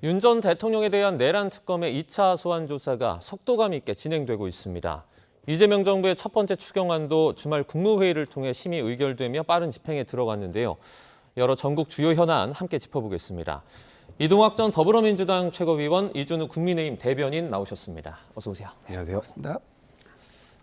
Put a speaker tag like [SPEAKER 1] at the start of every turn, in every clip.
[SPEAKER 1] 윤 전 대통령에 대한 내란 특검의 2차 소환 조사가 속도감 있게 진행되고 있습니다. 이재명 정부의 첫 번째 추경안도 주말 국무회의를 통해 심의 의결되며 빠른 집행에 들어갔는데요. 여러 전국 주요 현안 함께 짚어보겠습니다. 이동학 전 더불어민주당 최고위원, 이준우 국민의힘 대변인 나오셨습니다. 어서 오세요.
[SPEAKER 2] 안녕하세요.
[SPEAKER 3] 반갑습니다.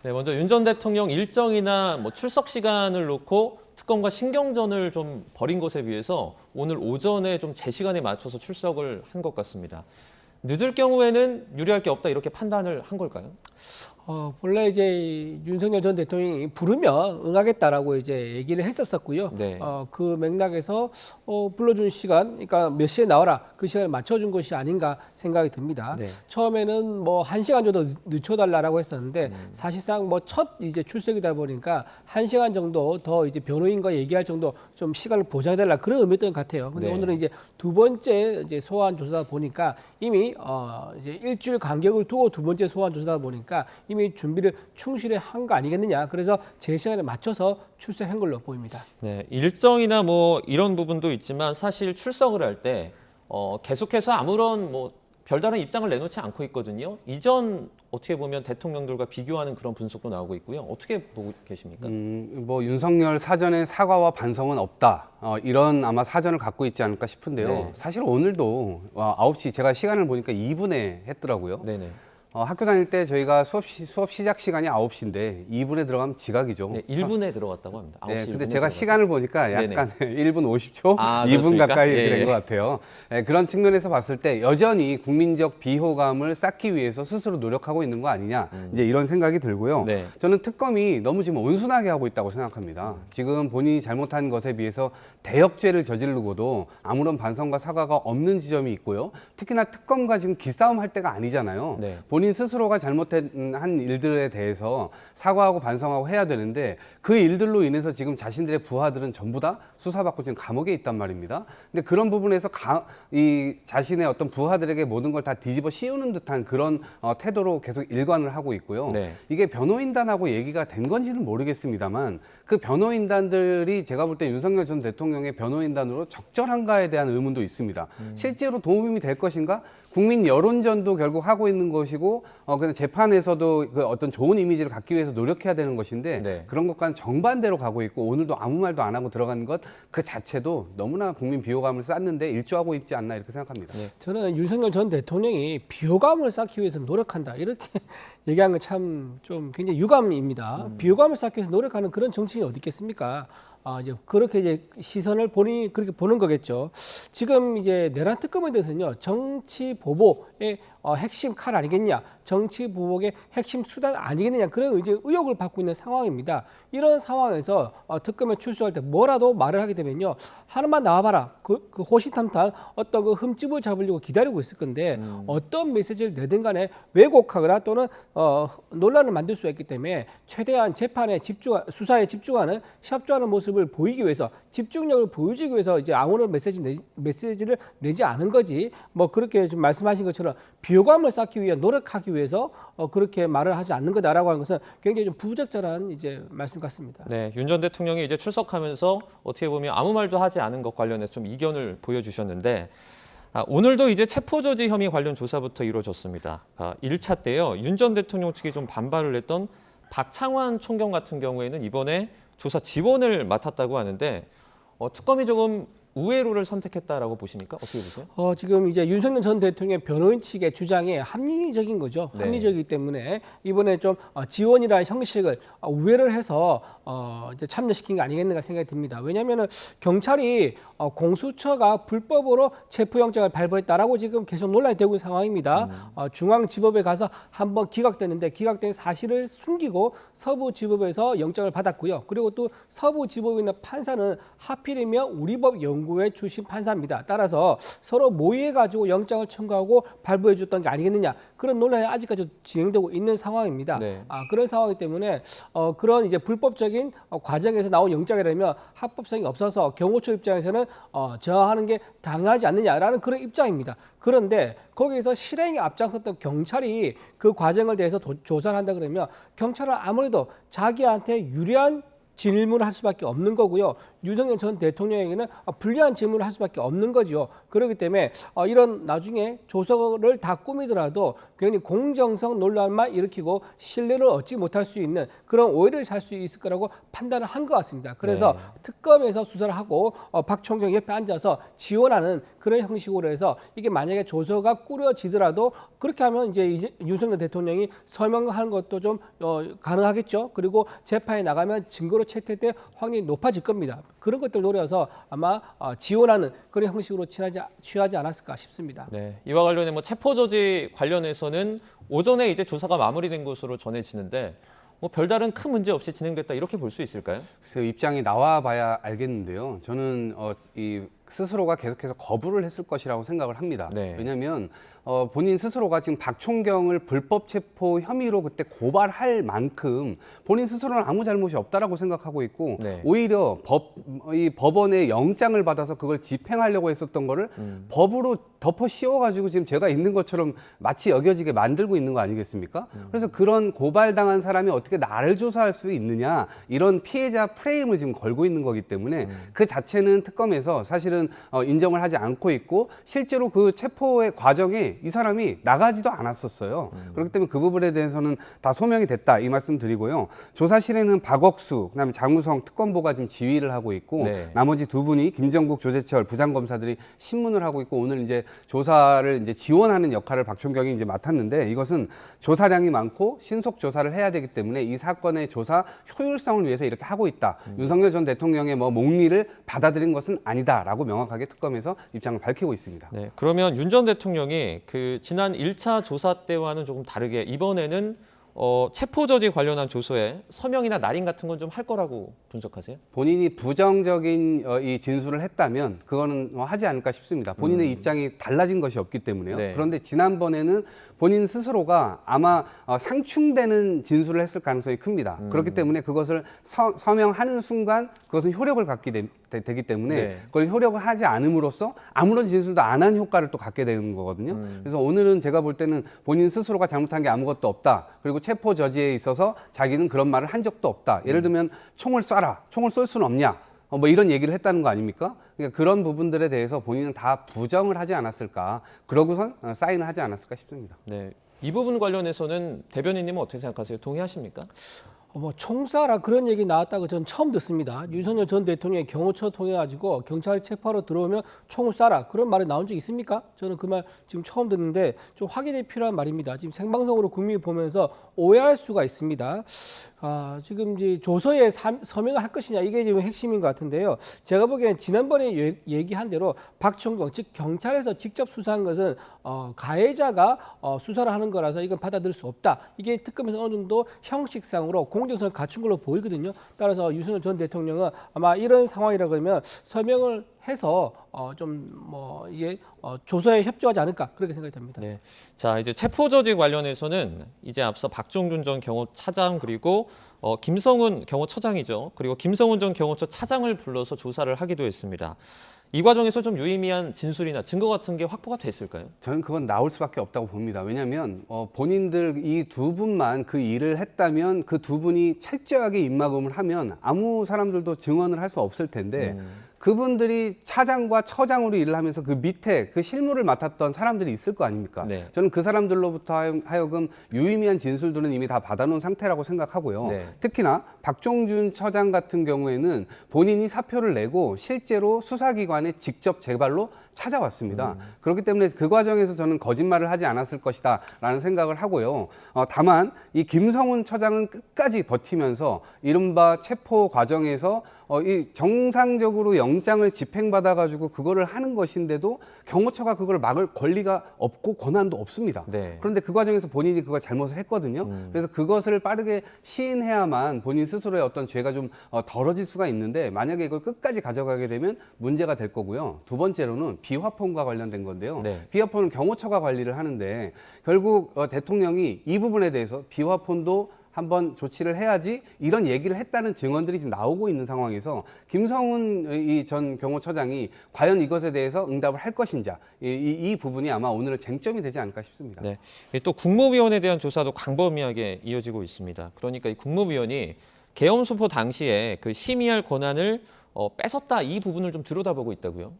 [SPEAKER 1] 네, 먼저 윤 전 대통령 일정이나 출석 시간을 놓고 특검과 신경전을 좀 벌인 것에 비해서 오늘 오전에 좀 제 시간에 맞춰서 출석을 한 것 같습니다. 늦을 경우에는 유리할 게 없다 이렇게 판단을 한 걸까요?
[SPEAKER 3] 원래 이제 윤석열 전 대통령이 부르면 응하겠다라고 이제 얘기를 했었었고요.
[SPEAKER 1] 네.
[SPEAKER 3] 그 맥락에서 불러준 시간, 그러니까 몇 시에 나와라 그 시간을 맞춰준 것이 아닌가 생각이 듭니다.
[SPEAKER 1] 네.
[SPEAKER 3] 처음에는 뭐 1시간 정도 늦춰달라고 했었는데 사실상 뭐 첫 이제 출석이다 보니까 1시간 정도 더 이제 변호인과 얘기할 정도 좀 시간을 보장해달라 그런 의미였던 것 같아요. 근데
[SPEAKER 1] 네.
[SPEAKER 3] 오늘은 이제 두 번째 이제 소환 조사다 보니까 이미 이제 일주일 간격을 두고 두 번째 소환 조사다 보니까 이미 준비를 충실히 한 거 아니겠느냐. 그래서 제 시간에 맞춰서 출석한 걸로 보입니다.
[SPEAKER 1] 네, 일정이나 이런 부분도 있지만 사실 출석을 할 때 계속해서 아무런 별다른 입장을 내놓지 않고 있거든요. 이전 어떻게 보면 대통령들과 비교하는 그런 분석도 나오고 있고요. 어떻게 보고 계십니까?
[SPEAKER 2] 윤석열 사전에 사과와 반성은 없다. 이런 아마 사전을 갖고 있지 않을까 싶은데요.
[SPEAKER 1] 네.
[SPEAKER 2] 사실 오늘도 9시 제가 시간을 보니까 2분에 했더라고요.
[SPEAKER 1] 네네.
[SPEAKER 2] 학교 다닐 때 저희가 수업 시작 시간이 9시인데 2분에 들어가면 지각이죠.
[SPEAKER 1] 네, 1분에 들어갔다고 합니다. 9시
[SPEAKER 2] 네, 근데
[SPEAKER 1] 1분에
[SPEAKER 2] 제가
[SPEAKER 1] 들어가서.
[SPEAKER 2] 시간을 보니까 약간 1분 50초,
[SPEAKER 1] 아,
[SPEAKER 2] 2분
[SPEAKER 1] 그렇습니까?
[SPEAKER 2] 가까이
[SPEAKER 1] 예,
[SPEAKER 2] 된
[SPEAKER 1] 예.
[SPEAKER 2] 것 같아요. 네, 그런 측면에서 봤을 때 여전히 국민적 비호감을 쌓기 위해서 스스로 노력하고 있는 거 아니냐, 이제 이런 생각이 들고요.
[SPEAKER 1] 네.
[SPEAKER 2] 저는 특검이 너무 지금 온순하게 하고 있다고 생각합니다. 지금 본인이 잘못한 것에 비해서 대역죄를 저지르고도 아무런 반성과 사과가 없는 지점이 있고요. 특히나 특검과 지금 기싸움 할 때가 아니잖아요.
[SPEAKER 1] 네.
[SPEAKER 2] 본인 스스로가 잘못한 일들에 대해서 사과하고 반성하고 해야 되는데 그 일들로 인해서 지금 자신들의 부하들은 전부 다 수사받고 지금 감옥에 있단 말입니다. 근데 그런 부분에서 이 자신의 어떤 부하들에게 모든 걸 다 뒤집어 씌우는 듯한 그런 태도로 계속 일관을 하고 있고요.
[SPEAKER 1] 네.
[SPEAKER 2] 이게 변호인단하고 얘기가 된 건지는 모르겠습니다만 그 변호인단들이 제가 볼 때 윤석열 전 대통령의 변호인단으로 적절한가에 대한 의문도 있습니다. 실제로 도움이 될 것인가? 국민 여론전도 결국 하고 있는 것이고 그냥 재판에서도 그 어떤 좋은 이미지를 갖기 위해서 노력해야 되는 것인데
[SPEAKER 1] 네.
[SPEAKER 2] 그런 것과는 정반대로 가고 있고 오늘도 아무 말도 안 하고 들어가는 것 그 자체도 너무나 국민 비호감을 쌓는데 일조하고 있지 않나 이렇게 생각합니다.
[SPEAKER 1] 네.
[SPEAKER 3] 저는 윤석열 전 대통령이 비호감을 쌓기 위해서 노력한다 이렇게 얘기한 건 참 좀 굉장히 유감입니다. 비호감을 쌓기 위해서 노력하는 그런 정치인이 어디 있겠습니까? 이제 그렇게 이제 시선을 본인이 그렇게 보는 거겠죠. 지금 이제 내란 특검에 대해서는요, 정치 보복의 핵심 칼 아니겠냐, 정치 보복의 핵심 수단 아니겠느냐 그런 이제 의혹을 받고 있는 상황입니다. 이런 상황에서 특검에 출석할 때 뭐라도 말을 하게 되면요, 하나만 나와봐라. 그 호시탐탐 어떤 그 흠집을 잡으려고 기다리고 있을 건데 어떤 메시지를 내든 간에 왜곡하거나 또는 논란을 만들 수가 있기 때문에 최대한 재판에 수사에 집중하는 협조하는 모습을 보이기 위해서 집중력을 보여주기 위해서 이제 아무런 메시지를 내지 않은 거지. 그렇게 좀 말씀하신 것처럼 비호감을 쌓기 위해 노력하기 위해서 그렇게 말을 하지 않는 거다라고 하는 것은 굉장히 좀 부적절한 이제 말씀 같습니다.
[SPEAKER 1] 네, 윤 전 대통령이 이제 출석하면서 어떻게 보면 아무 말도 하지 않은 것 관련해서 좀 이견을 보여주셨는데 오늘도 이제 체포조지 혐의 관련 조사부터 이루어졌습니다. 1차 때요, 윤 전 대통령 측이 좀 반발을 했던 박창환 총경 같은 경우에는 이번에 조사 지원을 맡았다고 하는데 특검이 조금 우회로를 선택했다라고 보십니까? 어떻게 보세요?
[SPEAKER 3] 지금 이제 윤석열 전 대통령의 변호인 측의 주장이 합리적인 거죠.
[SPEAKER 1] 네.
[SPEAKER 3] 합리적이기 때문에 이번에 좀 지원이라는 형식을 우회를 해서 이제 참여시킨 게 아니겠는가 생각이 듭니다. 왜냐하면 경찰이 공수처가 불법으로 체포영장을 발부했다라고 지금 계속 논란이 되고 있는 상황입니다. 중앙지법에 가서 한번 기각됐는데 기각된 사실을 숨기고 서부지법에서 영장을 받았고요. 그리고 또 서부지법에 있는 판사는 하필이면 우리 법 연구회 출신 판사입니다. 따라서 서로 모의해가지고 영장을 청구하고 발부해줬던 게 아니겠느냐 그런 논란이 아직까지 진행되고 있는 상황입니다.
[SPEAKER 1] 네.
[SPEAKER 3] 그런 상황이기 때문에 그런 이제 불법적인 과정에서 나온 영장이라면 합법성이 없어서 경호처 입장에서는 저항하는 게 당연하지 않느냐라는 그런 입장입니다. 그런데 거기에서 실행에 앞장섰던 경찰이 그 과정을 대해서 조사를 한다 그러면 경찰은 아무래도 자기한테 유리한 질문을 할 수밖에 없는 거고요. 윤석열 전 대통령에게는 불리한 질문을 할 수밖에 없는 거죠. 그렇기 때문에 이런 나중에 조서를 다 꾸미더라도 괜히 공정성 논란만 일으키고 신뢰를 얻지 못할 수 있는 그런 오해를 살 수 있을 거라고 판단을 한 것 같습니다. 그래서 특검에서 수사를 하고 박 총경 옆에 앉아서 지원하는 그런 형식으로 해서 이게 만약에 조서가 꾸려지더라도 그렇게 하면 이제 윤석열 대통령이 서명하는 것도 좀 가능하겠죠. 그리고 재판에 나가면 증거로 채택될 확률이 높아질 겁니다. 그런 것들 노려서 아마 지원하는 그런 형식으로 취하지 않았을까 싶습니다.
[SPEAKER 1] 네, 이와 관련해 뭐 체포 조지 관련해서는 오전에 이제 조사가 마무리된 것으로 전해지는데 뭐 별다른 큰 문제 없이 진행됐다 이렇게 볼 수 있을까요?
[SPEAKER 2] 글쎄요, 입장이 나와봐야 알겠는데요. 저는 이 스스로가 계속해서 거부를 했을 것이라고 생각을 합니다.
[SPEAKER 1] 네.
[SPEAKER 2] 왜냐하면 본인 스스로가 지금 박총경을 불법 체포 혐의로 그때 고발할 만큼 본인 스스로는 아무 잘못이 없다라고 생각하고 있고
[SPEAKER 1] 네.
[SPEAKER 2] 오히려 이 법원의 영장을 받아서 그걸 집행하려고 했었던 거를 법으로 덮어 씌워가지고 지금 제가 있는 것처럼 마치 여겨지게 만들고 있는 거 아니겠습니까? 그래서 그런 고발당한 사람이 어떻게 나를 조사할 수 있느냐 이런 피해자 프레임을 지금 걸고 있는 거기 때문에 그 자체는 특검에서 사실은 인정을 하지 않고 있고 실제로 그 체포의 과정에 이 사람이 나가지도 않았었어요. 그렇기 때문에 그 부분에 대해서는 다 소명이 됐다 이 말씀 드리고요. 조사실에는 박억수, 그다음에 장우성 특검보가 지금 지휘를 하고 있고
[SPEAKER 1] 네.
[SPEAKER 2] 나머지 두 분이 김정국, 조재철 부장검사들이 신문을 하고 있고 오늘 이제 조사를 이제 지원하는 역할을 박총경이 이제 맡았는데 이것은 조사량이 많고 신속 조사를 해야 되기 때문에 이 사건의 조사 효율성을 위해서 이렇게 하고 있다. 윤석열 전 대통령의 뭐 몽리를 받아들인 것은 아니다라고 명확하게 특검에서 입장을 밝히고 있습니다.
[SPEAKER 1] 네, 그러면 윤 전 대통령이 그 지난 1차 조사 때와는 조금 다르게 이번에는 체포 저지 관련한 조서에 서명이나 날인 같은 건 좀 할 거라고 분석하세요?
[SPEAKER 2] 본인이 부정적인 이 진술을 했다면 그거는 하지 않을까 싶습니다. 본인의 입장이 달라진 것이 없기 때문에요.
[SPEAKER 1] 네.
[SPEAKER 2] 그런데 지난번에는 본인 스스로가 아마 상충되는 진술을 했을 가능성이 큽니다. 그렇기 때문에 그것을 서명하는 순간 그것은 효력을 갖게 되기 때문에
[SPEAKER 1] 네.
[SPEAKER 2] 그걸 효력을 하지 않음으로써 아무런 진술도 안 한 효과를 또 갖게 되는 거거든요. 그래서 오늘은 제가 볼 때는 본인 스스로가 잘못한 게 아무것도 없다. 그리고 체포 저지에 있어서 자기는 그런 말을 한 적도 없다. 예를 들면 총을 쏴라. 총을 쏠 수는 없냐. 뭐 이런 얘기를 했다는 거 아닙니까? 그러니까 그런 부분들에 대해서 본인은 다 부정을 하지 않았을까. 그러고선 사인을 하지 않았을까 싶습니다.
[SPEAKER 1] 네, 이 부분 관련해서는 대변인님은 어떻게 생각하세요? 동의하십니까?
[SPEAKER 3] 뭐 총사라 그런 얘기 나왔다고 저는 처음 듣습니다. 윤석열 전 대통령이 경호처 통해 가지고 경찰이 체포하러 들어오면 총을 쏴라 그런 말이 나온 적 있습니까? 저는 그 말 지금 처음 듣는데 좀 확인이 필요한 말입니다. 지금 생방송으로 국민이 보면서 오해할 수가 있습니다. 지금 이제 조서에 서명을 할 것이냐 이게 지금 핵심인 것 같은데요. 제가 보기엔 지난번에 얘기한 대로 박총경 즉 경찰에서 직접 수사한 것은 가해자가 수사를 하는 거라서 이건 받아들일 수 없다. 이게 특검에서 어느 정도 형식상으로 공정성을 갖춘 걸로 보이거든요. 따라서 윤석열 전 대통령은 아마 이런 상황이라 그러면 서명을 해서 이게 조서에 협조하지 않을까 그렇게 생각이 됩니다.
[SPEAKER 1] 네. 자, 이제 체포 저지 관련해서는 이제 앞서 박종준 전 경호차장 그리고 김성훈 경호처장이죠. 그리고 김성훈 전 경호처 차장을 불러서 조사를 하기도 했습니다. 이 과정에서 좀 유의미한 진술이나 증거 같은 게 확보가 됐을까요?
[SPEAKER 2] 저는 그건 나올 수밖에 없다고 봅니다. 왜냐하면 본인들 이 두 분만 그 일을 했다면 그 두 분이 철저하게 입막음을 하면 아무 사람들도 증언을 할 수 없을 텐데 그분들이 차장과 처장으로 일을 하면서 그 밑에 그 실무를 맡았던 사람들이 있을 거 아닙니까?
[SPEAKER 1] 네.
[SPEAKER 2] 저는 그 사람들로부터 하여금 유의미한 진술들은 이미 다 받아놓은 상태라고 생각하고요.
[SPEAKER 1] 네.
[SPEAKER 2] 특히나 박종준 처장 같은 경우에는 본인이 사표를 내고 실제로 수사기관에 직접 제 발로 찾아왔습니다. 그렇기 때문에 그 과정에서 저는 거짓말을 하지 않았을 것이다 라는 생각을 하고요. 다만 이 김성훈 처장은 끝까지 버티면서 이른바 체포 과정에서 이 정상적으로 영장을 집행받아가지고 그거를 하는 것인데도 경호처가 그걸 막을 권리가 없고 권한도 없습니다.
[SPEAKER 1] 네.
[SPEAKER 2] 그런데 그 과정에서 본인이 그걸 잘못을 했거든요. 그래서 그것을 빠르게 시인해야만 본인 스스로의 어떤 죄가 좀 덜어질 수가 있는데 만약에 이걸 끝까지 가져가게 되면 문제가 될 거고요. 두 번째로는 비화폰과 관련된 건데요.
[SPEAKER 1] 네.
[SPEAKER 2] 비화폰은 경호처가 관리를 하는데 결국 대통령이 이 부분에 대해서 비화폰도 한번 조치를 해야지 이런 얘기를 했다는 증언들이 지금 나오고 있는 상황에서 김성훈 이 전 경호처장이 과연 이것에 대해서 응답을 할 것인지 이 부분이 아마 오늘은 쟁점이 되지 않을까 싶습니다.
[SPEAKER 1] 네. 또 국무위원에 대한 조사도 광범위하게 이어지고 있습니다. 그러니까 이 국무위원이 계엄 선포 당시에 그 심의할 권한을 뺏었다 이 부분을 좀 들여다보고 있다고요?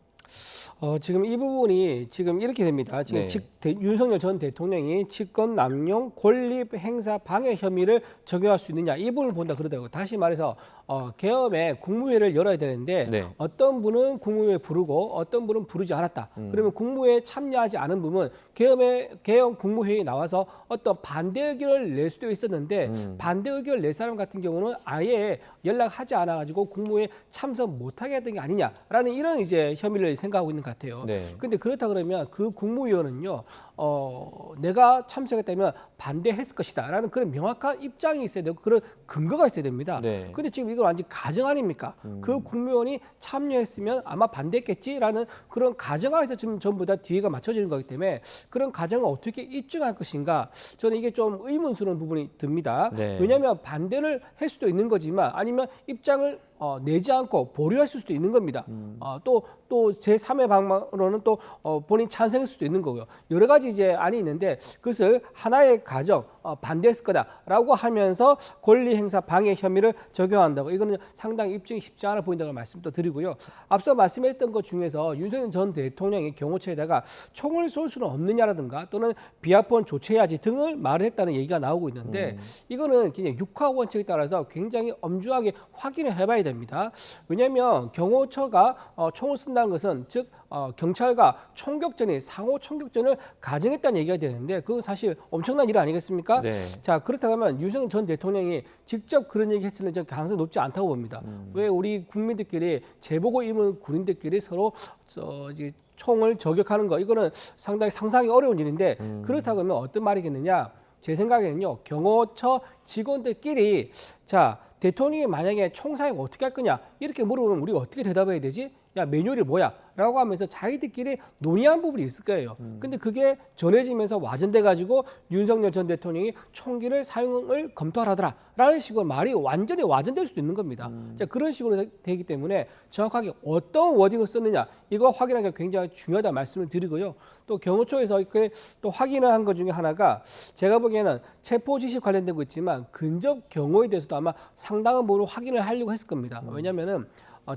[SPEAKER 3] 지금 이 부분이 지금 이렇게 됩니다. 지금
[SPEAKER 1] 네.
[SPEAKER 3] 윤석열 전 대통령이 직권 남용 권리 행사 방해 혐의를 적용할 수 있느냐 이 부분을 본다 그러더라고요. 다시 말해서 계엄에 국무회의를 열어야 되는데
[SPEAKER 1] 네.
[SPEAKER 3] 어떤 분은 국무회에 부르고 어떤 분은 부르지 않았다. 그러면 국무회에 참여하지 않은 분은 계엄 국무회의에 나와서 어떤 반대 의견을 낼 수도 있었는데 반대 의견을 낼 사람 같은 경우는 아예 연락하지 않아 가지고 국무회에 참석 못하게 했던 게 아니냐라는 이런 이제 혐의를 생각하고 있는 것 같아요.
[SPEAKER 1] 네.
[SPEAKER 3] 근데 그렇다 그러면 그 국무위원은요, 내가 참석했다면 반대했을 것이다라는 그런 명확한 입장이 있어야 되고 그런 근거가 있어야 됩니다.
[SPEAKER 1] 네.
[SPEAKER 3] 근데 지금 이건 완전 가정 아닙니까? 그 국무위원이 참여했으면 아마 반대했겠지라는 그런 가정하에서 지금 전부 다 뒤에가 맞춰지는 거기 때문에 그런 가정을 어떻게 입증할 것인가 저는 이게 좀 의문스러운 부분이 듭니다.
[SPEAKER 1] 네.
[SPEAKER 3] 왜냐하면 반대를 할 수도 있는 거지만 아니면 입장을 내지 않고 보류할 수도 있는 겁니다. 또 제3의 방법으로는 또 본인 찬성할 수도 있는 거고요. 여러 가지 이제 안이 있는데 그것을 하나의 가정 반대했을 거다라고 하면서 권리 행사 방해 혐의를 적용한다고 이거는 상당히 입증이 쉽지 않아 보인다고 말씀도 드리고요. 앞서 말씀했던 것 중에서 윤석열 전 대통령이 경호처에다가 총을 쏠 수는 없느냐라든가 또는 비합본 조치해야지 등을 말을 했다는 얘기가 나오고 있는데 이거는 그냥 육하 원칙에 따라서 굉장히 엄중하게 확인을 해봐야 됩니다. 왜냐하면 경호처가 총을 쓴다는 것은 즉 경찰과 총격전이 상호 총격전을 가정했다는 얘기가 되는데 그건 사실 엄청난 일 아니겠습니까?
[SPEAKER 1] 네.
[SPEAKER 3] 자 그렇다고 하면 윤석열 전 대통령이 직접 그런 얘기 했을는 저는 가능성이 높지 않다고 봅니다. 왜 우리 국민들끼리 제보고 입은 군인들끼리 서로 이제 총을 저격하는 거 이거는 상당히 상상이 어려운 일인데 그렇다고 하면 어떤 말이겠느냐? 제 생각에는요 경호처 직원들끼리 자 대통령이 만약에 총 사용 어떻게 할 거냐 이렇게 물어보면 우리가 어떻게 대답해야 되지? 야 매뉴얼이 뭐야? 라고 하면서 자기들끼리 논의한 부분이 있을 거예요. 근데 그게 전해지면서 와전돼 가지고 윤석열 전 대통령이 총기를 사용을 검토하라더라 라는 식으로 말이 완전히 와전될 수도 있는 겁니다. 자, 그런 식으로 되기 때문에 정확하게 어떤 워딩을 썼느냐 이거 확인하기가 굉장히 중요하다 말씀을 드리고요. 또 경호처에서 이렇게 또 확인을 한 것 중에 하나가 제가 보기에는 체포 지시 관련된 거 있지만 근접 경호에 대해서도 아마 상당한 부분을 확인을 하려고 했을 겁니다. 왜냐하면은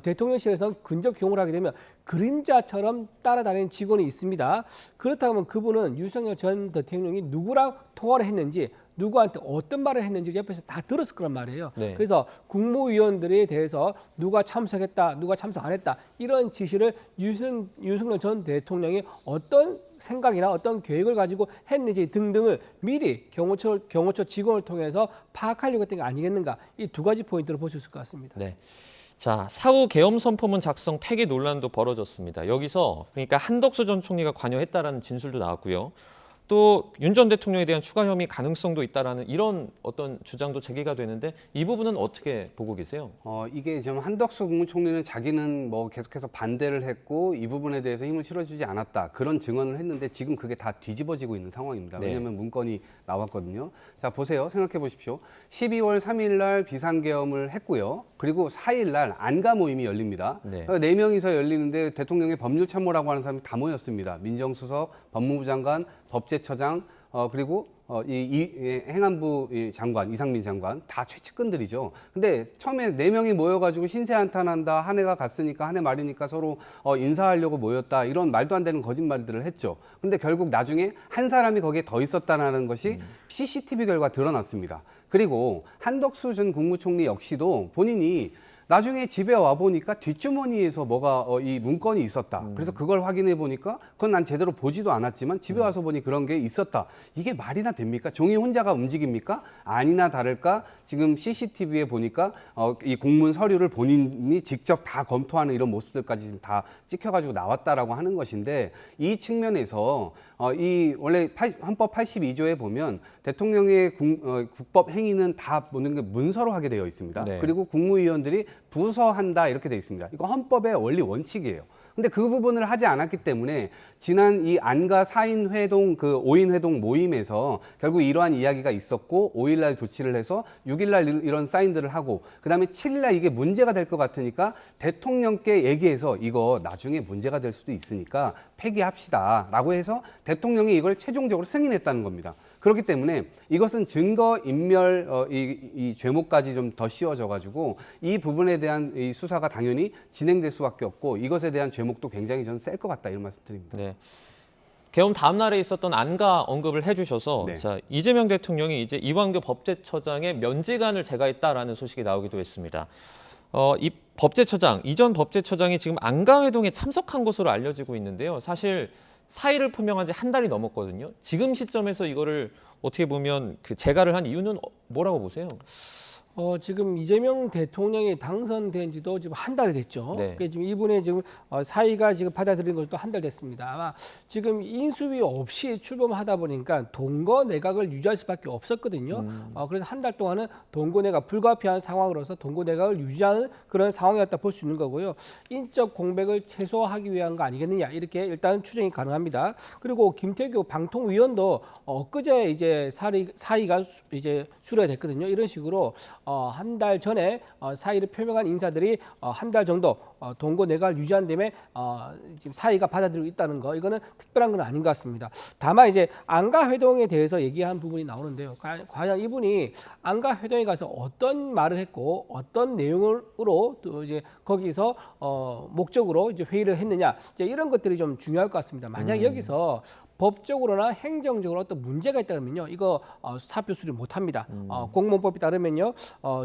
[SPEAKER 3] 대통령실에서 근접 경호를 하게 되면 그림자처럼 따라다니는 직원이 있습니다. 그렇다면 그분은 윤석열 전 대통령이 누구랑 통화를 했는지 누구한테 어떤 말을 했는지 옆에서 다 들었을 거란 말이에요.
[SPEAKER 1] 네.
[SPEAKER 3] 그래서 국무위원들에 대해서 누가 참석했다, 누가 참석 안 했다 이런 지시를 윤석열 전 대통령이 어떤 생각이나 어떤 계획을 가지고 했는지 등등을 미리 경호처 직원을 통해서 파악하려고 했던 게 아니겠는가 이 두 가지 포인트를 볼 수 있을 것 같습니다.
[SPEAKER 1] 네. 자, 사후 계엄 선포문 작성 폐기 논란도 벌어졌습니다. 여기서 그러니까 한덕수 전 총리가 관여했다라는 진술도 나왔고요. 또 윤 전 대통령에 대한 추가 혐의 가능성도 있다라는 이런 어떤 주장도 제기가 되는데 이 부분은 어떻게 보고 계세요?
[SPEAKER 2] 이게 지금 한덕수 국무총리는 자기는 뭐 계속해서 반대를 했고 이 부분에 대해서 힘을 실어주지 않았다 그런 증언을 했는데 지금 그게 다 뒤집어지고 있는 상황입니다.
[SPEAKER 1] 네.
[SPEAKER 2] 왜냐하면 문건이 나왔거든요. 자 보세요. 생각해 보십시오. 12월 3일 날 비상계엄을 했고요. 그리고 4일 날 안가 모임이 열립니다.
[SPEAKER 1] 네.
[SPEAKER 2] 4명이서 열리는데 대통령의 법률참모라고 하는 사람이 다 모였습니다. 민정수석, 법무부 장관, 법제처장 그리고 이 행안부 장관 이상민 장관 다 최측근들이죠. 근데 처음에 4명이 모여가지고 신세한탄한다 한 해가 갔으니까 한 해 말이니까 서로 인사하려고 모였다 이런 말도 안 되는 거짓말들을 했죠. 근데 결국 나중에 한 사람이 거기에 더 있었다는 것이 CCTV 결과 드러났습니다. 그리고 한덕수 전 국무총리 역시도 본인이 나중에 집에 와 보니까 뒷주머니에서 뭐가 이 문건이 있었다. 그래서 그걸 확인해 보니까 그건 난 제대로 보지도 않았지만 집에 와서 보니 그런 게 있었다. 이게 말이나 됩니까? 종이 혼자가 움직입니까? 아니나 다를까 지금 CCTV에 보니까 이 공문 서류를 본인이 직접 다 검토하는 이런 모습들까지 지금 다 찍혀가지고 나왔다라고 하는 것인데 이 측면에서 이 원래 헌법 82조에 보면 대통령의 국법 행위는 다 보는 게 문서로 하게 되어 있습니다.
[SPEAKER 1] 네.
[SPEAKER 2] 그리고 국무위원들이 부서한다 이렇게 되어 있습니다. 이거 헌법의 원리 원칙이에요. 근데 그 부분을 하지 않았기 때문에 지난 이 안가 4인 회동 그 5인 회동 모임에서 결국 이러한 이야기가 있었고 5일 날 조치를 해서 6일 날 이런 사인들을 하고 그다음에 7일 날 이게 문제가 될 것 같으니까 대통령께 얘기해서 이거 나중에 문제가 될 수도 있으니까 폐기합시다라고 해서 대통령이 이걸 최종적으로 승인했다는 겁니다. 그렇기 때문에 이것은 증거 인멸 이 죄목까지 좀 더 씌워져 가지고 이 부분에 대한 이 수사가 당연히 진행될 수밖에 없고 이것에 대한 죄목도 굉장히 저는 셀 것 같다 이런 말씀드립니다.
[SPEAKER 1] 네. 개엄 다음 날에 있었던 안가 언급을 해주셔서
[SPEAKER 2] 네.
[SPEAKER 1] 자, 이재명 대통령이 이제 이완규 법제처장의 면직안을 제거했다라는 소식이 나오기도 했습니다. 이 법제처장, 이전 법제처장이 지금 안가 회동에 참석한 것으로 알려지고 있는데요. 사실 사의를 표명한 지 한 달이 넘었거든요. 지금 시점에서 이거를 어떻게 보면 그 재가를 한 이유는 뭐라고 보세요?
[SPEAKER 3] 지금 이재명 대통령이 당선된 지도 지금 한 달이 됐죠.
[SPEAKER 1] 네.
[SPEAKER 3] 그러니까 지금 이분의 지금 사의가 지금 받아들인 것도 한 달 됐습니다. 아마 지금 인수위 없이 출범하다 보니까 동거 내각을 유지할 수밖에 없었거든요. 그래서 한 달 동안은 동거 내각 불가피한 상황으로서 동거 내각을 유지하는 그런 상황이었다 볼 수 있는 거고요. 인적 공백을 최소화하기 위한 거 아니겠느냐 이렇게 일단 추정이 가능합니다. 그리고 김태규 방통위원도 엊그제 이제 사의가 이제 수료가 됐거든요. 이런 식으로 한 달 전에 사의를 표명한 인사들이 한 달 정도 동거 내각을 유지한 다음에 지금 사의가 받아들이고 있다는 거 이거는 특별한 건 아닌 것 같습니다. 다만 이제 안가 회동에 대해서 얘기한 부분이 나오는데요. 과연 이분이 안가 회동에 가서 어떤 말을 했고 어떤 내용으로 또 이제 거기서 목적으로 이제 회의를 했느냐 이제 이런 것들이 좀 중요할 것 같습니다. 만약 여기서 법적으로나 행정적으로 어떤 문제가 있다면요, 이거 사표 수리 못합니다. 공무원법에 따르면요,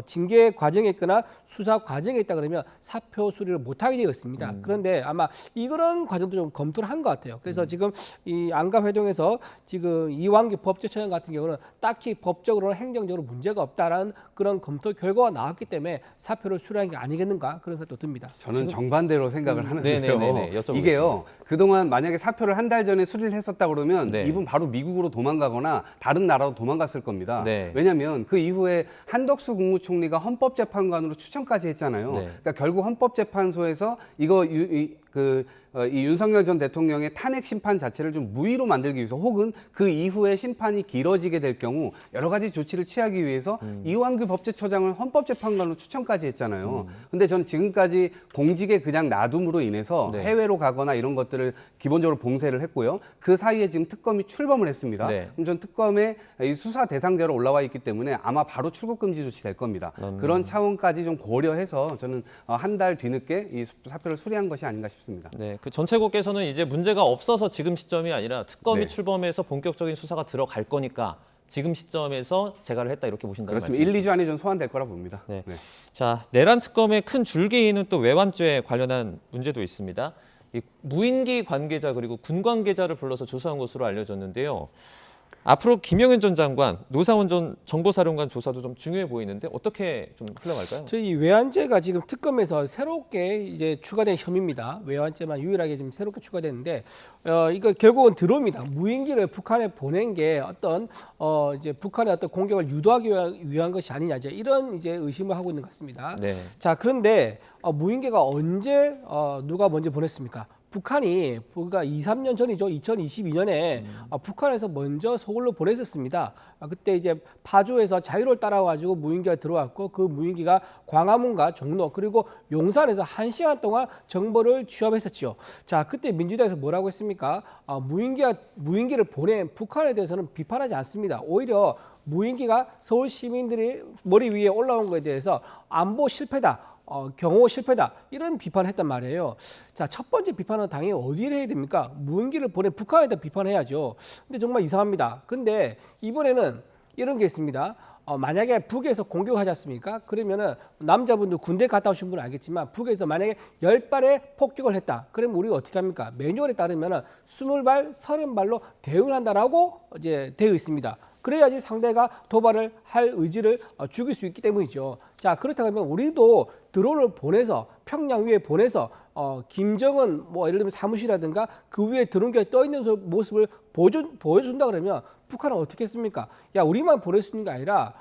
[SPEAKER 3] 징계 과정에 있거나 수사 과정에 있다 그러면 사표 수리를 못하게 되어 있습니다. 그런데 아마 이런 과정도 좀 검토를 한 것 같아요. 그래서 지금 이 안가 회동에서 지금 이완규 법제처장 같은 경우는 딱히 법적으로나 행정적으로 문제가 없다라는 그런 검토 결과가 나왔기 때문에 사표를 수리한 게 아니겠는가 그런 생각도 듭니다.
[SPEAKER 2] 저는 정반대로 생각을 하는데요.
[SPEAKER 1] 네네네네. 여쭤보겠습니다.
[SPEAKER 2] 이게요. 그동안 만약에 사표를 한 달 전에 수리를 했었다 그러면
[SPEAKER 1] 네.
[SPEAKER 2] 이분 바로 미국으로 도망가거나 다른 나라로 도망갔을 겁니다.
[SPEAKER 1] 네.
[SPEAKER 2] 왜냐하면 그 이후에 한덕수 국무총리가 헌법재판관으로 추천까지 했잖아요.
[SPEAKER 1] 네.
[SPEAKER 2] 그러니까 결국 헌법재판소에서 이거 이 윤석열 전 대통령의 탄핵 심판 자체를 좀 무위로 만들기 위해서 혹은 그 이후에 심판이 길어지게 될 경우 여러 가지 조치를 취하기 위해서 이완규 법제처장을 헌법재판관으로 추천까지 했잖아요. 근데 저는 지금까지 공직에 그냥 놔둠으로 인해서
[SPEAKER 1] 네.
[SPEAKER 2] 해외로 가거나 이런 것들을 기본적으로 봉쇄를 했고요. 그 사이에 지금 특검이 출범을 했습니다.
[SPEAKER 1] 네.
[SPEAKER 2] 그럼 전 특검에 이 수사 대상자로 올라와 있기 때문에 아마 바로 출국 금지 조치 될 겁니다. 그런 차원까지 좀 고려해서 저는 한 달 뒤늦게 이 사표를 수리한 것이 아닌가 싶습니다.
[SPEAKER 1] 네, 그 전체국께서는 이제 문제가 없어서 지금 시점이 아니라 특검이
[SPEAKER 2] 네.
[SPEAKER 1] 출범해서 본격적인 수사가 들어갈 거니까 지금 시점에서 재가를 했다 이렇게 보신다는
[SPEAKER 2] 그렇습니다.
[SPEAKER 1] 말씀이죠.
[SPEAKER 2] 1, 2주 안에 좀 소환될 거라 봅니다.
[SPEAKER 1] 네.
[SPEAKER 2] 네.
[SPEAKER 1] 자, 내란 특검의 큰 줄기에는 또 외환죄 관련한 문제도 있습니다. 이 무인기 관계자 그리고 군 관계자를 불러서 조사한 것으로 알려졌는데요. 앞으로 김영현 전 장관, 노사원 전 정보사령관 조사도 좀 중요해 보이는데 어떻게 좀 흘러갈까요?
[SPEAKER 3] 저희 외환죄가 지금 특검에서 새롭게 이제 추가된 혐의입니다. 외환죄만 유일하게 지금 새롭게 추가됐는데 이거 결국은 드론입니다. 무인기를 북한에 보낸 게 어떤 이제 북한의 어떤 공격을 유도하기 위한 것이 아니냐 이제 이런 이제 의심을 하고 있는 것 같습니다.
[SPEAKER 1] 네.
[SPEAKER 3] 자 그런데 무인기가 언제 누가 먼저 보냈습니까? 북한이 그러니까 2, 3년 전이죠. 2022년에 북한에서 먼저 서울로 보냈었습니다. 그때 이제 파주에서 자유를 따라가지고 무인기가 들어왔고 그 무인기가 광화문과 종로 그리고 용산에서 1시간 동안 정보를 취합했었죠. 자 그때 민주당에서 뭐라고 했습니까? 무인기를 보낸 북한에 대해서는 비판하지 않습니다. 오히려 무인기가 서울 시민들이 머리 위에 올라온 것에 대해서 안보 실패다. 경호 실패다 이런 비판을 했단 말이에요. 자, 첫 번째 비판은 당연히 어디를 해야 됩니까? 무인기를 보내 북한에다 비판해야죠. 근데 정말 이상합니다. 근데 이번에는 이런 게 있습니다. 만약에 북에서 공격하지 않습니까? 그러면은 남자분들 군대 갔다 오신 분은 알겠지만 북에서 만약에 10발의 폭격을 했다. 그러면 우리가 어떻게 합니까? 매뉴얼에 따르면은 20발, 30발로 대응을 한다라고 이제 되어 있습니다. 그래야지 상대가 도발을 할 의지를 죽일 수 있기 때문이죠. 자, 그렇다면 우리도 드론을 보내서 평양 위에 보내서 김정은 뭐 예를 들면 사무실이라든가 그 위에 드론기가 떠 있는 모습을 보여준다 그러면 북한은 어떻게 했습니까? 야, 우리만 보낼 수 있는 게 아니라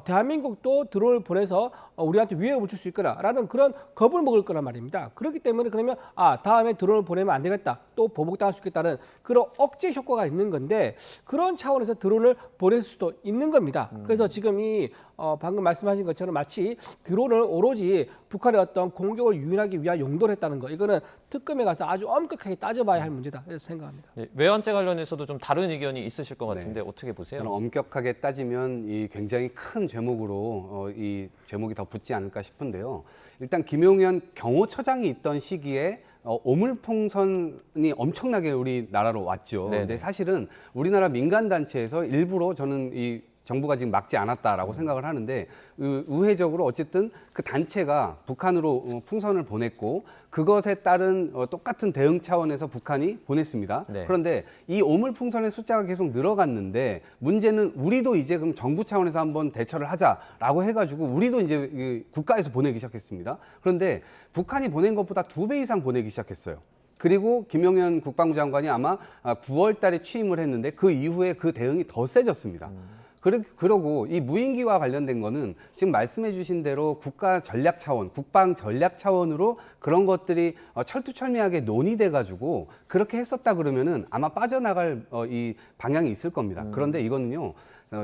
[SPEAKER 3] 대한민국도 드론을 보내서 우리한테 위협을 줄 수 있거나라는 그런 겁을 먹을 거란 말입니다. 그렇기 때문에 그러면 다음에 드론을 보내면 안 되겠다, 또 보복당할 수 있겠다는 그런 억제 효과가 있는 건데 그런 차원에서 드론을 보낼 수도 있는 겁니다. 그래서 지금 이 방금 말씀하신 것처럼 마치 드론을 오로지 북한의 어떤 공격을 유인하기 위한 용도로 했다는 거, 이거는 특검에 가서 아주 엄격하게 따져봐야 할 문제다, 이렇게 생각합니다.
[SPEAKER 1] 네, 외환죄 관련해서도 좀 다른 의견이 있으실 것 같은데 어떻게 보세요?
[SPEAKER 2] 저는 엄격하게 따지면 이 굉장히 큰 죄목으로 이 죄목이 더 붙지 않을까 싶은데요. 일단 김용현 경호처장이 있던 시기에 오물풍선이 엄청나게 우리나라로 왔죠.
[SPEAKER 1] 네네.
[SPEAKER 2] 근데 사실은 우리나라 민간단체에서 일부러 저는 이 정부가 지금 막지 않았다라고 생각을 하는데 우회적으로 어쨌든 그 단체가 북한으로 풍선을 보냈고 그것에 따른 똑같은 대응 차원에서 북한이 보냈습니다.
[SPEAKER 1] 네.
[SPEAKER 2] 그런데 이 오물풍선의 숫자가 계속 늘어갔는데 문제는 우리도 이제 그럼 정부 차원에서 한번 대처를 하자라고 해가지고 우리도 이제 국가에서 보내기 시작했습니다. 그런데 북한이 보낸 것보다 2배 이상 보내기 시작했어요. 그리고 김용현 국방부 장관이 아마 9월 달에 취임을 했는데 그 이후에 그 대응이 더 세졌습니다. 그러고 이 무인기와 관련된 거는 지금 말씀해 주신 대로 국가 전략 차원, 국방 전략 차원으로 그런 것들이 철두철미하게 논의돼 가지고 그렇게 했었다 그러면은 아마 빠져나갈 이 방향이 있을 겁니다. 그런데 이거는요,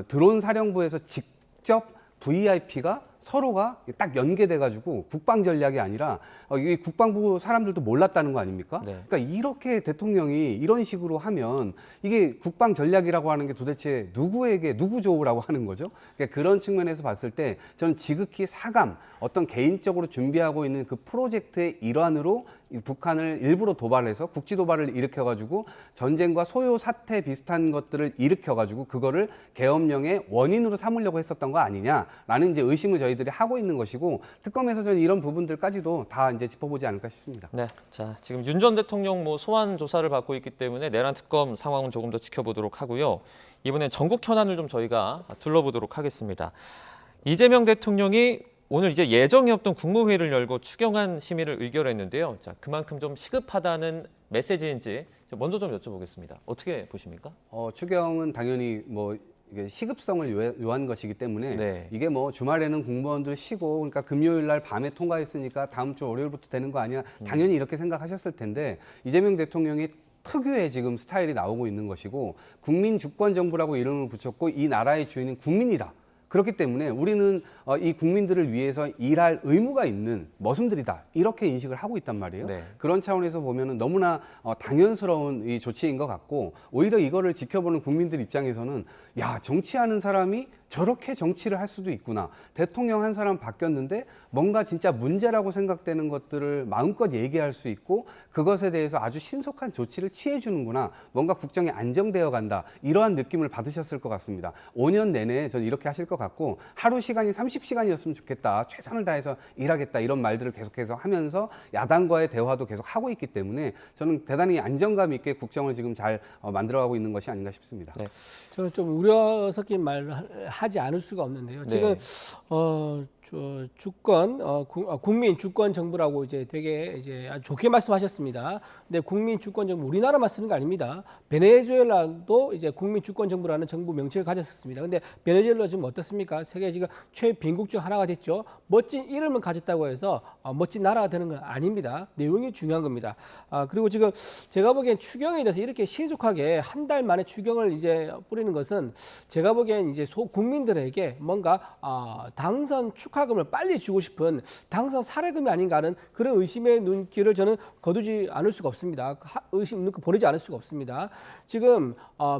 [SPEAKER 2] 드론 사령부에서 직접 VIP가 서로가 딱 연계돼가지고 국방 전략이 아니라 이 국방부 사람들도 몰랐다는 거 아닙니까?
[SPEAKER 1] 네.
[SPEAKER 2] 그러니까 이렇게 대통령이 이런 식으로 하면 이게 국방 전략이라고 하는 게 도대체 누구에게 누구 좋으라고 하는 거죠? 그러니까 그런 측면에서 봤을 때 저는 지극히 사감, 어떤 개인적으로 준비하고 있는 그 프로젝트의 일환으로 이 북한을 일부러 도발해서 국지 도발을 일으켜가지고 전쟁과 소요 사태 비슷한 것들을 일으켜가지고 그거를 계엄령의 원인으로 삼으려고 했었던 거 아니냐라는 이제 의심을 저희들이 하고 있는 것이고 특검에서 저는 이런 부분들까지도 다 이제 짚어보지 않을까 싶습니다.
[SPEAKER 1] 네, 자 지금 윤 전 대통령 소환 조사를 받고 있기 때문에 내란 특검 상황은 조금 더 지켜보도록 하고요. 이번엔 전국 현안을 좀 저희가 둘러보도록 하겠습니다. 이재명 대통령이 오늘 이제 예정이 없던 국무회의를 열고 추경안 심의를 의결했는데요. 자, 그만큼 좀 시급하다는 메시지인지 먼저 좀 여쭤보겠습니다. 어떻게 보십니까?
[SPEAKER 2] 추경은 당연히 뭐 이게 시급성을 요한 것이기 때문에
[SPEAKER 1] 네.
[SPEAKER 2] 이게 뭐 주말에는 공무원들 쉬고 그러니까 금요일 날 밤에 통과했으니까 다음 주 월요일부터 되는 거 아니야? 당연히 이렇게 생각하셨을 텐데 이재명 대통령이 특유의 지금 스타일이 나오고 있는 것이고 국민 주권 정부라고 이름을 붙였고 이 나라의 주인은 국민이다. 그렇기 때문에 우리는 이 국민들을 위해서 일할 의무가 있는 머슴들이다. 이렇게 인식을 하고 있단 말이에요.
[SPEAKER 1] 네.
[SPEAKER 2] 그런 차원에서 보면은 너무나 당연스러운 이 조치인 것 같고 오히려 이거를 지켜보는 국민들 입장에서는 야, 정치하는 사람이 저렇게 정치를 할 수도 있구나. 대통령 한 사람 바뀌었는데 뭔가 진짜 문제라고 생각되는 것들을 마음껏 얘기할 수 있고 그것에 대해서 아주 신속한 조치를 취해주는구나. 뭔가 국정이 안정되어 간다. 이러한 느낌을 받으셨을 것 같습니다. 5년 내내 저는 이렇게 하실 것 같고 하루 시간이 30시간이었으면 좋겠다. 최선을 다해서 일하겠다. 이런 말들을 계속해서 하면서 야당과의 대화도 계속 하고 있기 때문에 저는 대단히 안정감 있게 국정을 지금 잘 만들어가고 있는 것이 아닌가 싶습니다.
[SPEAKER 1] 네.
[SPEAKER 3] 저는 좀 우려 섞인 말을 하지 않을 수가 없는데요. 지금 국민 주권 정부라고 이제 되게 이제 아주 좋게 말씀하셨습니다. 근데 국민 주권 정부 우리나라만 쓰는 거 아닙니다. 베네수엘라도 이제 국민 주권 정부라는 정부 명칭을 가졌었습니다. 근데 베네수엘라 지금 어떻습니까? 세계 지금 최빈국 중 하나가 됐죠. 멋진 이름을 가졌다고 해서 멋진 나라가 되는 건 아닙니다. 내용이 중요한 겁니다. 그리고 지금 제가 보기엔 추경에 대해서 이렇게 신속하게 한 달 만에 추경을 이제 뿌리는 것은 제가 보기엔 이제 국민들에게 뭔가 당선 축하금을 빨리 주고 싶은 당선 사례금이 아닌가 하는 그런 의심의 눈길을 저는 거두지 않을 수가 없습니다. 의심 눈길 보내지 않을 수가 없습니다. 지금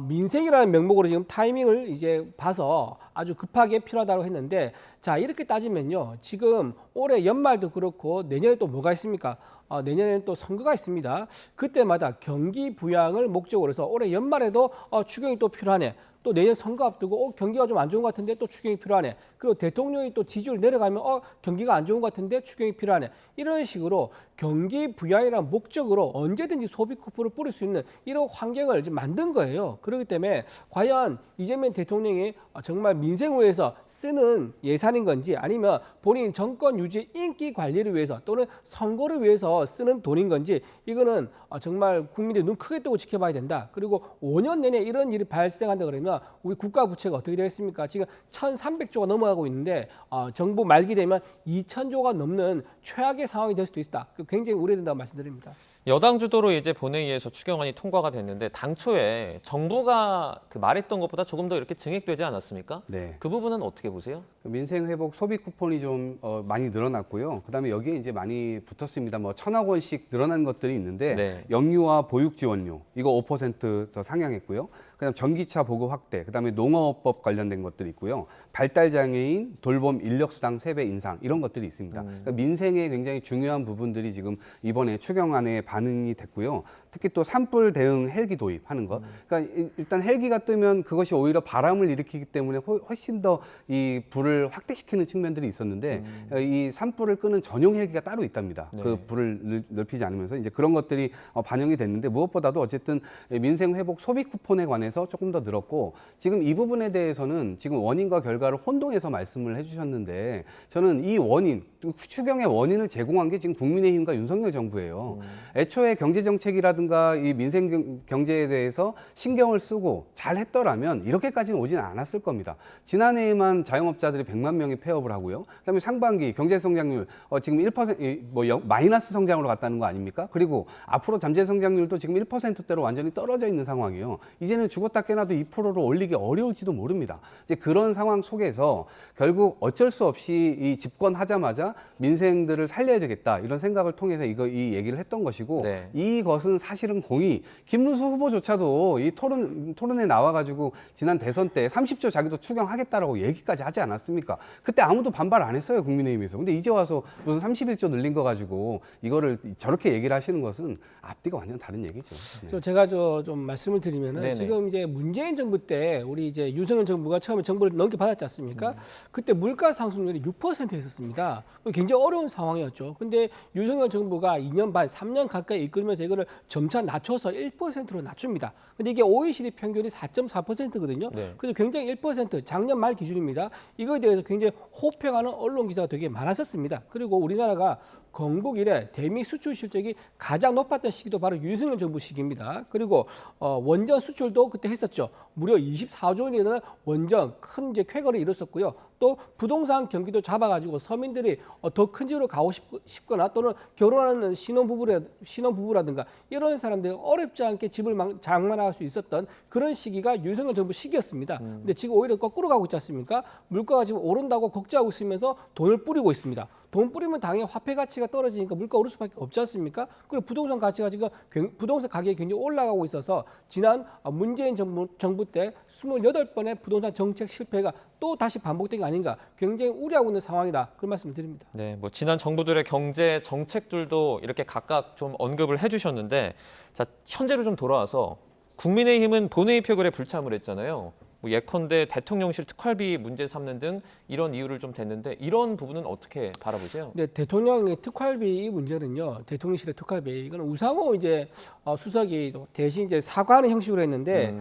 [SPEAKER 3] 민생이라는 명목으로 지금 타이밍을 이제 봐서 아주 급하게 필요하다고 했는데 자 이렇게 따지면요. 지금 올해 연말도 그렇고 내년에 또 뭐가 있습니까? 내년에는 또 선거가 있습니다. 그때마다 경기 부양을 목적으로 해서 올해 연말에도 추경이 또 필요하네. 또 내년 선거 앞두고 경기가 좀 안 좋은 것 같은데 또 추경이 필요하네. 그리고 대통령이 또 지지율 내려가면 경기가 안 좋은 것 같은데 추경이 필요하네. 이런 식으로 경기 부양이라는 목적으로 언제든지 소비 쿠폰을 뿌릴 수 있는 이런 환경을 지금 만든 거예요. 그렇기 때문에 과연 이재명 대통령이 정말 민생을 위해서 쓰는 예산인 건지 아니면 본인 정권 유지 인기 관리를 위해서 또는 선거를 위해서 위해서 쓰는 돈인 건지 이거는 정말 국민들이 눈 크게 뜨고 지켜봐야 된다. 그리고 5년 내내 이런 일이 발생한다 그러면 우리 국가 부채가 어떻게 되겠습니까? 지금 1,300조가 넘어가고 있는데 정부 말기 되면 2,000조가 넘는 최악의 상황이 될 수도 있다. 굉장히 우려된다고 말씀드립니다.
[SPEAKER 1] 여당 주도로 이제 본회의에서 추경안이 통과가 됐는데 당초에 정부가 그 말했던 것보다 조금 더 이렇게 증액되지 않았습니까?
[SPEAKER 2] 네.
[SPEAKER 1] 그 부분은 어떻게 보세요?
[SPEAKER 2] 민생 회복 소비 쿠폰이 좀 많이 늘어났고요. 그다음에 여기에 이제 많이 붙었습니다. 뭐 1,000억 원씩 늘어난 것들이 있는데
[SPEAKER 1] 네.
[SPEAKER 2] 영유아 보육 지원료 이거 5%더 상향했고요. 그다음 전기차 보급 확대, 그다음에 농업법 관련된 것들이 있고요. 발달 장애인 돌봄 인력 수당 3배 인상 이런 것들이 있습니다. 그러니까 민생에 굉장히 중요한 부분들이 지금 이번에 추경안에 반응이 됐고요. 특히 또 산불 대응 헬기 도입하는 것. 그러니까 일단 헬기가 뜨면 그것이 오히려 바람을 일으키기 때문에 훨씬 더 이 불을 확대시키는 측면들이 있었는데 이 산불을 끄는 전용 헬기가 따로 있답니다.
[SPEAKER 1] 네.
[SPEAKER 2] 그 불을 넓히지 않으면서 이제 그런 것들이 반영이 됐는데 무엇보다도 어쨌든 민생 회복 소비 쿠폰에 관해서 조금 더 늘었고 지금 이 부분에 대해서는 지금 원인과 결과를 혼동해서 말씀을 해주셨는데 저는 이 원인 추경의 원인을 제공한 게 지금 국민의힘과 윤석열 정부예요. 애초에 경제 정책이라든가 이 민생 경제에 대해서 신경을 쓰고 잘 했더라면 이렇게까지는 오지는 않았을 겁니다. 지난해에만 자영업자들이 100만 명이 폐업을 하고요. 그다음에 상반기 경제 성장률 지금 1% 마이너스 성장으로 갔다는 거 아닙니까? 그리고 앞으로 잠재 성장률도 지금 1%대로 완전히 떨어져 있는 상황이에요. 이제는 죽었다 깨나도 2%로 올리기 어려울지도 모릅니다. 이제 그런 상황 속에서 결국 어쩔 수 없이 이 집권하자마자 민생들을 살려야 되겠다 이런 생각을 통해서 이 얘기를 했던 것이고
[SPEAKER 1] 네.
[SPEAKER 2] 이것은 사실은 공이 김문수 후보조차도 이 토론에 나와가지고 지난 대선 때 30조 자기도 추경하겠다라고 얘기까지 하지 않았습니까? 그때 아무도 반발 안 했어요 국민의힘에서. 근데 이제 와서 무슨 31조 늘린 거 가지고 이거를 저렇게 얘기를 하시는 것은 앞뒤가 완전 다른 얘기죠. 네.
[SPEAKER 3] 제가 좀 말씀을 드리면은
[SPEAKER 1] 네네.
[SPEAKER 3] 지금 이제 문재인 정부 때 우리 이제 윤석열 정부가 처음에 정부를 넘겨받았지 않습니까? 그때 물가 상승률이 6% 있었습니다. 굉장히 어려운 상황이었죠. 근데 윤석열 정부가 2년 반, 3년 가까이 이끌면서 이거를 점차 낮춰서 1%로 낮춥니다. 근데 이게 OECD 평균이 4.4%거든요.
[SPEAKER 1] 네.
[SPEAKER 3] 그래서 굉장히 1% 작년 말 기준입니다. 이거에 대해서 굉장히 호평하는 언론 기사가 되게 많았었습니다. 그리고 우리나라가 건국 이래 대미 수출 실적이 가장 높았던 시기도 바로 윤석열 정부 시기입니다. 그리고 원전 수출도 그때 했었죠. 무려 24조 원이라는 원전 큰 이제 쾌거를 이뤘었고요. 또 부동산 경기도 잡아가지고 서민들이 더 큰 집으로 가고 싶거나 또는 결혼하는 신혼부부라든가 이런 사람들이 어렵지 않게 집을 장만할 수 있었던 그런 시기가 윤석열 정부 시기였습니다. 근데 지금 오히려 거꾸로 가고 있지 않습니까? 물가가 지금 오른다고 걱정하고 있으면서 돈을 뿌리고 있습니다. 돈 뿌리면 당연히 화폐 가치가 떨어지니까 물가 오를 수밖에 없지 않습니까? 그리고 부동산 가치가 지금 부동산 가격이 굉장히 올라가고 있어서 지난 문재인 정부 때 28번의 부동산 정책 실패가 또 다시 반복된 게 아닌가 굉장히 우려하고 있는 상황이다. 그런 말씀을 드립니다.
[SPEAKER 1] 네, 뭐 지난 정부들의 경제 정책들도 이렇게 각각 좀 언급을 해주셨는데, 자 현재로 좀 돌아와서 국민의힘은 본회의 표결에 불참을 했잖아요. 뭐 예컨대 대통령실 특활비 문제 삼는 등 이런 이유를 좀 댔는데 이런 부분은 어떻게 바라보세요?
[SPEAKER 3] 네, 대통령의 특활비 문제는요. 대통령실의 특활비 이거는 우상호 이제 수석이 대신 이제 사과하는 형식으로 했는데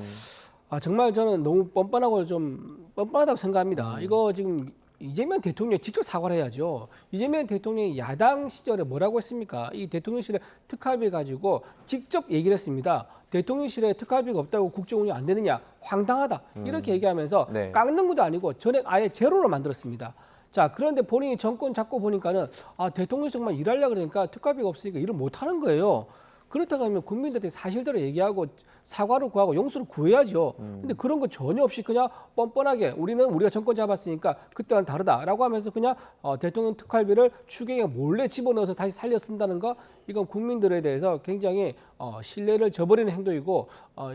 [SPEAKER 3] 정말 저는 너무 뻔뻔하다고 생각합니다. 이거 지금 이재명 대통령이 직접 사과를 해야죠. 이재명 대통령이 야당 시절에 뭐라고 했습니까? 이 대통령실의 특활비 가지고 직접 얘기를 했습니다. 대통령실에 특활비가 없다고 국정 운영 안 되느냐? 황당하다. 이렇게 얘기하면서
[SPEAKER 1] 네.
[SPEAKER 3] 깎는 것도 아니고 전액 아예 제로로 만들었습니다. 자, 그런데 본인이 정권 잡고 보니까는 대통령이 정말 일하려고 그러니까 특활비가 없으니까 일을 못 하는 거예요. 그렇다고 하면 국민들한테 사실대로 얘기하고 사과를 구하고 용서를 구해야죠. 근데 그런 거 전혀 없이 그냥 뻔뻔하게 우리가 정권 잡았으니까 그때와는 다르다라고 하면서 그냥 대통령 특활비를 추경에 몰래 집어넣어서 다시 살려 쓴다는 거 이건 국민들에 대해서 굉장히 신뢰를 저버리는 행동이고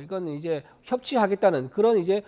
[SPEAKER 3] 이건 이제 협치하겠다는 그런 이제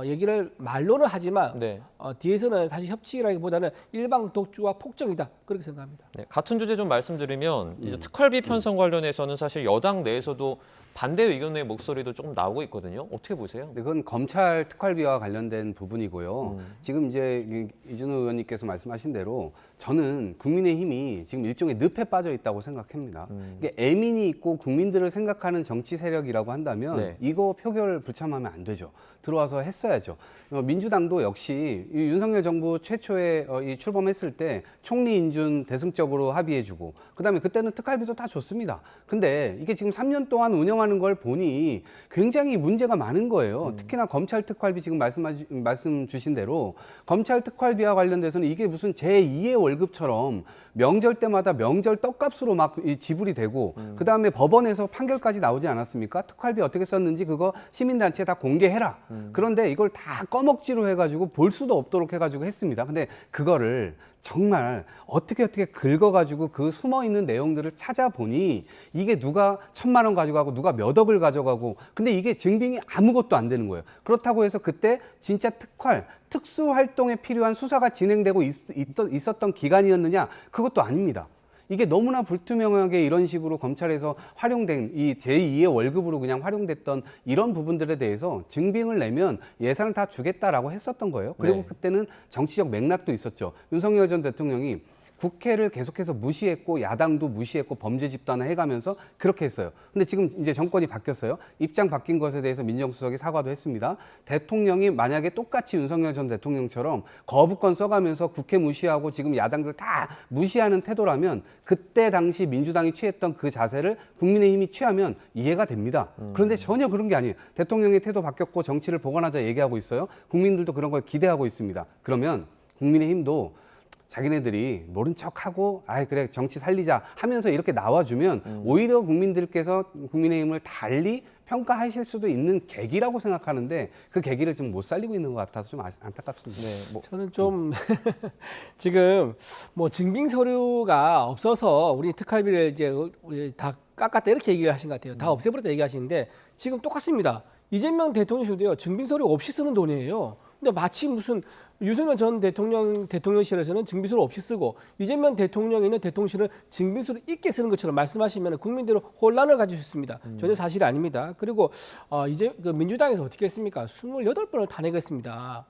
[SPEAKER 3] 얘기를 말로는 하지만
[SPEAKER 1] 네.
[SPEAKER 3] 뒤에서는 사실 협치라기보다는 일방 독주와 폭정이다 그렇게 생각합니다.
[SPEAKER 1] 네, 같은 주제 좀 말씀드리면 이제 특활비 편성 관련해서는 사실 여당 내에서도 반대 의견의 목소리도 조금 나오고 있거든요. 어떻게 보세요?
[SPEAKER 2] 네, 그건 검찰 특활비와 관련된 부분이고요. 지금 이제 이준호 의원님께서 말씀하신 대로 저는 국민의힘이 지금 일종의 늪에 빠져 있다고 생각합니다. 이게 애민이 있고 국민들을 생각하는 정치 세력이라고 한다면
[SPEAKER 1] 네.
[SPEAKER 2] 이거 표결 불참하면 안 되죠. 들어와서 했어야죠. 민주당도 역시 이 윤석열 정부 최초에 이 출범했을 때 총리 인준 대승적으로 합의해주고 그다음에 그때는 특활비도 다 줬습니다. 근데 이게 지금 3년 동안 운영하는 걸 보니 굉장히 문제가 많은 거예요. 특히나 검찰 특활비 지금 말씀 주신 대로 검찰 특활비와 관련돼서는 이게 무슨 제2의 월급처럼 명절 때마다 명절 떡값으로 막 지불이 되고 그다음에 법원에서 판결까지 나오지 않았습니까? 특활비 어떻게 썼는지 그거 시민단체에 다 공개해라. 그런데 이걸 다 꺼먹지로 해가지고 볼 수도 없도록 해가지고 했습니다. 근데 그거를 정말 어떻게 긁어가지고 그 숨어있는 내용들을 찾아보니 이게 누가 1,000만 원 가져가고 누가 몇 억을 가져가고 근데 이게 증빙이 아무것도 안 되는 거예요. 그렇다고 해서 그때 진짜 특수활동에 필요한 수사가 진행되고 있었던 기간이었느냐? 그것도 아닙니다. 이게 너무나 불투명하게 이런 식으로 검찰에서 활용된 이 제2의 월급으로 그냥 활용됐던 이런 부분들에 대해서 증빙을 내면 예산을 다 주겠다라고 했었던 거예요. 그리고
[SPEAKER 1] 네.
[SPEAKER 2] 그때는 정치적 맥락도 있었죠. 윤석열 전 대통령이 국회를 계속해서 무시했고 야당도 무시했고 범죄 집단화해가면서 그렇게 했어요. 근데 지금 이제 정권이 바뀌었어요. 입장 바뀐 것에 대해서 민정수석이 사과도 했습니다. 대통령이 만약에 똑같이 윤석열 전 대통령처럼 거부권 써가면서 국회 무시하고 지금 야당들 다 무시하는 태도라면 그때 당시 민주당이 취했던 그 자세를 국민의힘이 취하면 이해가 됩니다. 그런데 전혀 그런 게 아니에요. 대통령의 태도 바뀌었고 정치를 복원하자 얘기하고 있어요. 국민들도 그런 걸 기대하고 있습니다. 그러면 국민의힘도 자기네들이 모른 척하고 그래 정치 살리자 하면서 이렇게 나와주면 오히려 국민들께서 국민의힘을 달리 평가하실 수도 있는 계기라고 생각하는데 그 계기를 좀 못 살리고 있는 것 같아서 좀 안타깝습니다.
[SPEAKER 1] 네,
[SPEAKER 3] 저는 좀 지금 뭐 증빙 서류가 없어서 우리 특활비를 이제 우리 다 깎았다 이렇게 얘기를 하신 것 같아요. 다 없애버렸다 얘기하시는데 지금 똑같습니다. 이재명 대통령실도요 증빙 서류 없이 쓰는 돈이에요. 근데 마치 무슨 윤석열 전 대통령실에서는 증빙서를 없이 쓰고 이재명 대통령이 있는 대통령실은 증빙서를 있게 쓰는 것처럼 말씀하시면 국민들은 혼란을 가질 수 있습니다. 전혀 사실이 아닙니다. 그리고 이제 그 민주당에서 어떻게 했습니까? 28번을 탄핵했습니다.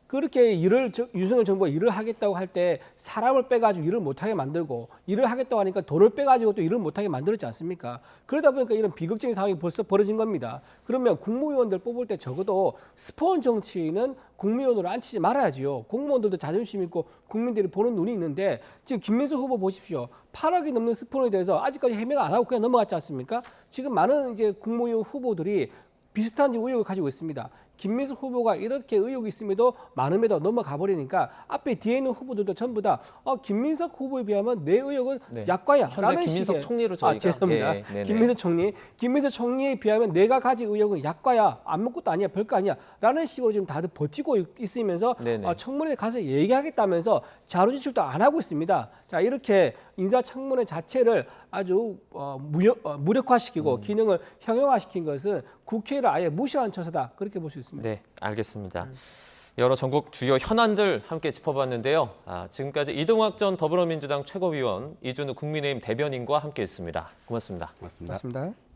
[SPEAKER 3] 그렇게 윤석열 정부가 일을 하겠다고 할 때 사람을 빼가지고 일을 못하게 만들고 일을 하겠다고 하니까 돈을 빼가지고 또 일을 못하게 만들었지 않습니까? 그러다 보니까 이런 비극적인 상황이 벌써 벌어진 겁니다. 그러면 국무위원들 뽑을 때 적어도 스폰 정치인은 국무위원으로 앉히지 말아야지요. 공무원들도 자존심 있고 국민들이 보는 눈이 있는데 지금 김민수 후보 보십시오. 8억이 넘는 스폰에 대해서 아직까지 해명 안 하고 그냥 넘어갔지 않습니까? 지금 많은 이제 국무위원 후보들이 비슷한 의혹을 가지고 있습니다. 김민수 후보가 이렇게 의혹이 있음에도 많음에도 넘어가 버리니까 앞에 뒤에 있는 후보들도 전부 다 김민석 후보에 비하면 내 의혹은
[SPEAKER 1] 네.
[SPEAKER 3] 약과야.
[SPEAKER 1] 현재 김민석 총리로 저희가
[SPEAKER 3] 죄송합니다.
[SPEAKER 1] 네네.
[SPEAKER 3] 김민석 총리에 비하면 내가 가진 의혹은 약과야. 아무것도 아니야. 별거 아니야. 라는 식으로 지금 다들 버티고 있으면서 청문회에 가서 얘기하겠다면서 자료 제출도 안 하고 있습니다. 자, 이렇게 인사청문회 자체를 아주 무력화시키고 기능을 형용화시킨 것은 국회를 아예 무시한 처사다. 그렇게 볼 수 있습니다.
[SPEAKER 1] 네, 알겠습니다. 여러 전국 주요 현안들 함께 짚어봤는데요. 지금까지 이동학 전 더불어민주당 최고위원, 이준우 국민의힘 대변인과 함께했습니다. 고맙습니다.
[SPEAKER 2] 고맙습니다.
[SPEAKER 3] 맞습니다.